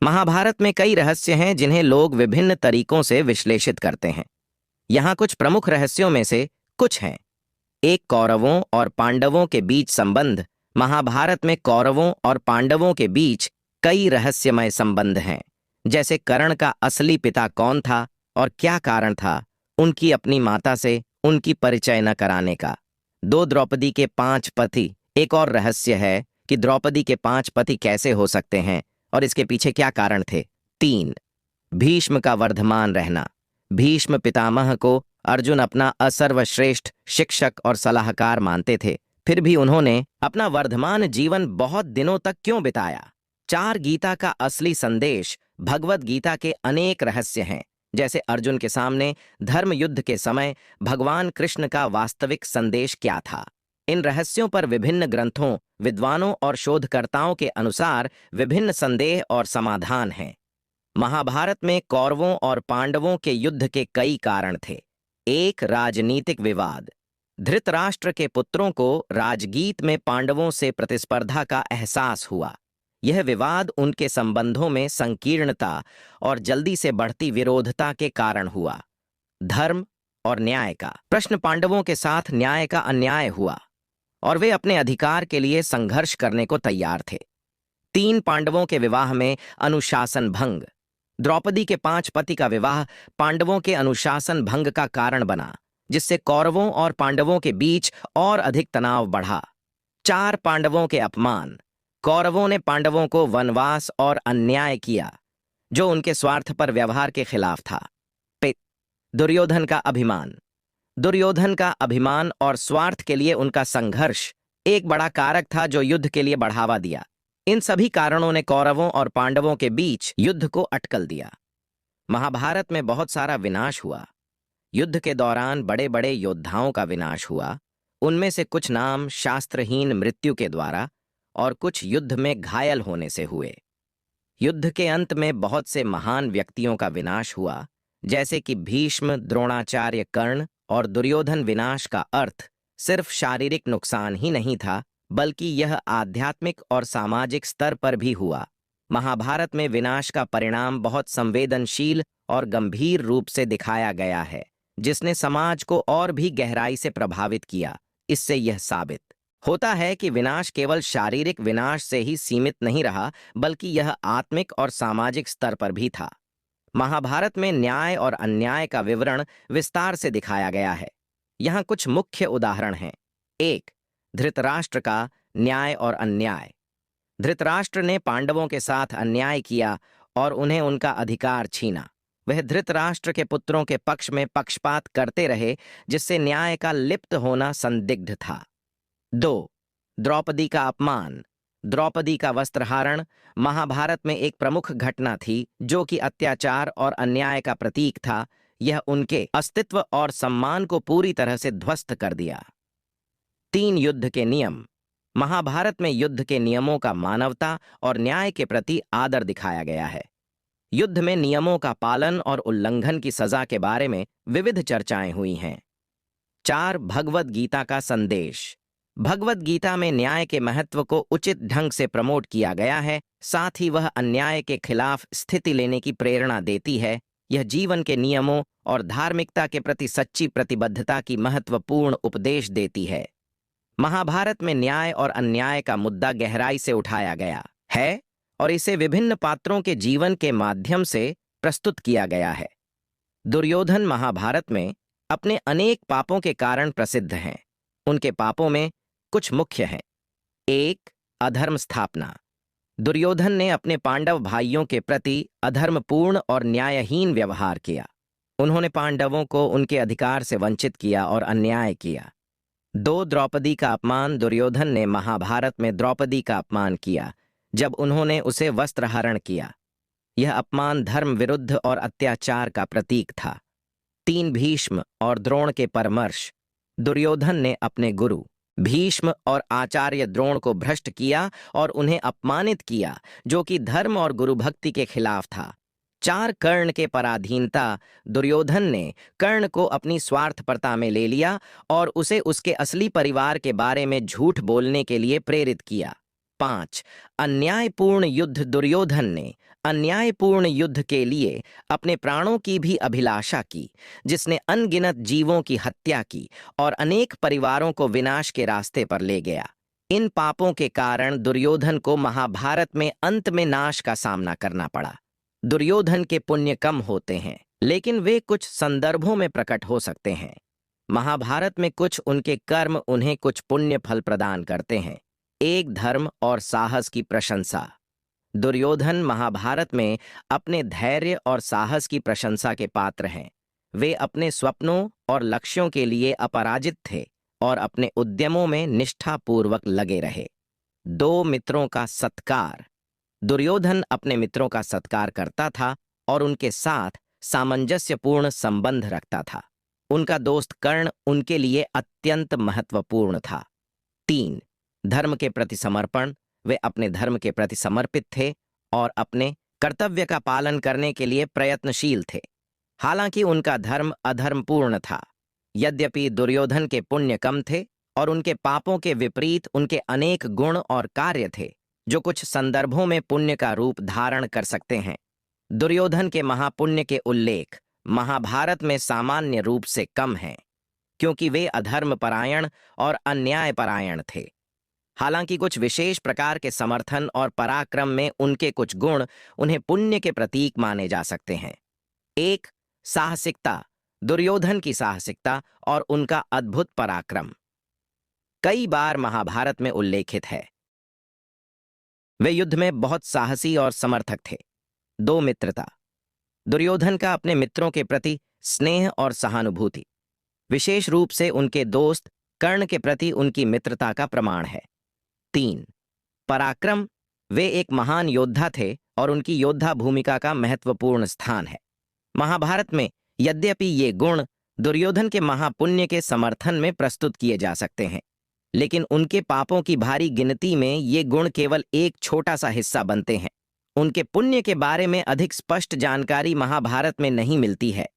महाभारत में कई रहस्य हैं जिन्हें लोग विभिन्न तरीकों से विश्लेषित करते हैं। यहाँ कुछ प्रमुख रहस्यों में से कुछ हैं। एक, कौरवों और पांडवों के बीच संबंध। महाभारत में कौरवों और पांडवों के बीच कई रहस्यमय संबंध हैं, जैसे कर्ण का असली पिता कौन था और क्या कारण था उनकी अपनी माता से उनकी परिचय न कराने का। दो, द्रौपदी के 5 पति। एक और रहस्य है कि द्रौपदी के 5 पति कैसे हो सकते हैं और इसके पीछे क्या कारण थे। 3, भीष्म का वर्धमान रहना। भीष्म पितामह को अर्जुन अपना असर्वश्रेष्ठ शिक्षक और सलाहकार मानते थे, फिर भी उन्होंने अपना वर्धमान जीवन बहुत दिनों तक क्यों बिताया। 4, गीता का असली संदेश। भगवद गीता के अनेक रहस्य हैं, जैसे अर्जुन के सामने धर्म युद्ध के समय भगवान कृष्ण का वास्तविक संदेश क्या था। इन रहस्यों पर विभिन्न ग्रंथों, विद्वानों और शोधकर्ताओं के अनुसार विभिन्न संदेह और समाधान हैं। महाभारत में कौरवों और पांडवों के युद्ध के कई कारण थे। एक, राजनीतिक विवाद। धृतराष्ट्र के पुत्रों को राजगीत में पांडवों से प्रतिस्पर्धा का एहसास हुआ। यह विवाद उनके संबंधों में संकीर्णता और जल्दी से बढ़ती विरोधता के कारण हुआ। धर्म और न्याय का प्रश्न। पांडवों के साथ न्याय का अन्याय हुआ और वे अपने अधिकार के लिए संघर्ष करने को तैयार थे। 3, पांडवों के विवाह में अनुशासन भंग। द्रौपदी के 5 पति का विवाह पांडवों के अनुशासन भंग का कारण बना, जिससे कौरवों और पांडवों के बीच और अधिक तनाव बढ़ा। 4, पांडवों के अपमान। कौरवों ने पांडवों को वनवास और अन्याय किया, जो उनके स्वार्थ पर व्यवहार के खिलाफ था। दुर्योधन का अभिमान। दुर्योधन का अभिमान और स्वार्थ के लिए उनका संघर्ष एक बड़ा कारक था जो युद्ध के लिए बढ़ावा दिया। इन सभी कारणों ने कौरवों और पांडवों के बीच युद्ध को अटकल दिया। महाभारत में बहुत सारा विनाश हुआ। युद्ध के दौरान बड़े बड़े योद्धाओं का विनाश हुआ। उनमें से कुछ नाम शास्त्रहीन मृत्यु के द्वारा और कुछ युद्ध में घायल होने से हुए। युद्ध के अंत में बहुत से महान व्यक्तियों का विनाश हुआ, जैसे कि भीष्म, द्रोणाचार्य, कर्ण और दुर्योधन। विनाश का अर्थ सिर्फ शारीरिक नुकसान ही नहीं था, बल्कि यह आध्यात्मिक और सामाजिक स्तर पर भी हुआ। महाभारत में विनाश का परिणाम बहुत संवेदनशील और गंभीर रूप से दिखाया गया है, जिसने समाज को और भी गहराई से प्रभावित किया। इससे यह साबित होता है कि विनाश केवल शारीरिक विनाश से ही सीमित नहीं रहा, बल्कि यह आत्मिक और सामाजिक स्तर पर भी था। महाभारत में न्याय और अन्याय का विवरण विस्तार से दिखाया गया है। यहाँ कुछ मुख्य उदाहरण हैं। 1, धृतराष्ट्र का न्याय और अन्याय। धृतराष्ट्र ने पांडवों के साथ अन्याय किया और उन्हें उनका अधिकार छीना। वह धृतराष्ट्र के पुत्रों के पक्ष में पक्षपात करते रहे, जिससे न्याय का लिप्त होना संदिग्ध था। 2, द्रौपदी का अपमान। द्रौपदी का वस्त्रहरण महाभारत में एक प्रमुख घटना थी, जो कि अत्याचार और अन्याय का प्रतीक था। यह उनके अस्तित्व और सम्मान को पूरी तरह से ध्वस्त कर दिया। 3, युद्ध के नियम। महाभारत में युद्ध के नियमों का मानवता और न्याय के प्रति आदर दिखाया गया है। युद्ध में नियमों का पालन और उल्लंघन की सजा के बारे में विविध चर्चाएं हुई हैं। 4, भगवद गीता का संदेश। भगवद गीता में न्याय के महत्व को उचित ढंग से प्रमोट किया गया है, साथ ही वह अन्याय के खिलाफ स्थिति लेने की प्रेरणा देती है। यह जीवन के नियमों और धार्मिकता के प्रति सच्ची प्रतिबद्धता की महत्वपूर्ण उपदेश देती है। महाभारत में न्याय और अन्याय का मुद्दा गहराई से उठाया गया है और इसे विभिन्न पात्रों के जीवन के माध्यम से प्रस्तुत किया गया है। दुर्योधन महाभारत में अपने अनेक पापों के कारण प्रसिद्ध हैं। उनके पापों में कुछ मुख्य हैं। 1, अधर्म स्थापना। दुर्योधन ने अपने पांडव भाइयों के प्रति अधर्मपूर्ण और न्यायहीन व्यवहार किया। उन्होंने पांडवों को उनके अधिकार से वंचित किया और अन्याय किया। 2, द्रौपदी का अपमान। दुर्योधन ने महाभारत में द्रौपदी का अपमान किया जब उन्होंने उसे वस्त्रहरण किया। यह अपमान धर्म विरुद्ध और अत्याचार का प्रतीक था। 3, भीष्म और द्रोण के परामर्श। दुर्योधन ने अपने गुरु भीष्म और आचार्य द्रोण को भ्रष्ट किया और उन्हें अपमानित किया, जो कि धर्म और गुरुभक्ति के खिलाफ था। 4, कर्ण के पराधीनता। दुर्योधन ने कर्ण को अपनी स्वार्थपरता में ले लिया और उसे उसके असली परिवार के बारे में झूठ बोलने के लिए प्रेरित किया। 5, अन्यायपूर्ण युद्ध। दुर्योधन ने अन्यायपूर्ण युद्ध के लिए अपने प्राणों की भी अभिलाषा की, जिसने अनगिनत जीवों की हत्या की और अनेक परिवारों को विनाश के रास्ते पर ले गया। इन पापों के कारण दुर्योधन को महाभारत में अंत में नाश का सामना करना पड़ा। दुर्योधन के पुण्य कम होते हैं, लेकिन वे कुछ संदर्भों में प्रकट हो सकते हैं। महाभारत में कुछ उनके कर्म उन्हें कुछ पुण्य फल प्रदान करते हैं। एक, धर्म और साहस की प्रशंसा। दुर्योधन महाभारत में अपने धैर्य और साहस की प्रशंसा के पात्र हैं। वे अपने स्वप्नों और लक्ष्यों के लिए अपराजित थे और अपने उद्यमों में निष्ठापूर्वक लगे रहे। 2, मित्रों का सत्कार। दुर्योधन अपने मित्रों का सत्कार करता था और उनके साथ सामंजस्यपूर्ण संबंध रखता था। उनका दोस्त कर्ण उनके लिए अत्यंत महत्वपूर्ण था। 3, धर्म के प्रति समर्पण। वे अपने धर्म के प्रति समर्पित थे और अपने कर्तव्य का पालन करने के लिए प्रयत्नशील थे, हालांकि उनका धर्म अधर्मपूर्ण था। यद्यपि दुर्योधन के पुण्य कम थे और उनके पापों के विपरीत उनके अनेक गुण और कार्य थे, जो कुछ संदर्भों में पुण्य का रूप धारण कर सकते हैं। दुर्योधन के महापुण्य के उल्लेख महाभारत में सामान्य रूप से कम हैं, क्योंकि वे अधर्मपरायण और अन्यायपरायण थे। हालांकि कुछ विशेष प्रकार के समर्थन और पराक्रम में उनके कुछ गुण उन्हें पुण्य के प्रतीक माने जा सकते हैं। 1, साहसिकता। दुर्योधन की साहसिकता और उनका अद्भुत पराक्रम कई बार महाभारत में उल्लेखित है। वे युद्ध में बहुत साहसी और समर्थक थे। 2, मित्रता। दुर्योधन का अपने मित्रों के प्रति स्नेह और सहानुभूति, विशेष रूप से उनके दोस्त कर्ण के प्रति उनकी मित्रता का प्रमाण है। 3, पराक्रम। वे एक महान योद्धा थे और उनकी योद्धा भूमिका का महत्वपूर्ण स्थान है। महाभारत में यद्यपि ये गुण दुर्योधन के महापुण्य के समर्थन में प्रस्तुत किए जा सकते हैं, लेकिन उनके पापों की भारी गिनती में ये गुण केवल एक छोटा सा हिस्सा बनते हैं। उनके पुण्य के बारे में अधिक स्पष्ट जानकारी महाभारत में नहीं मिलती है।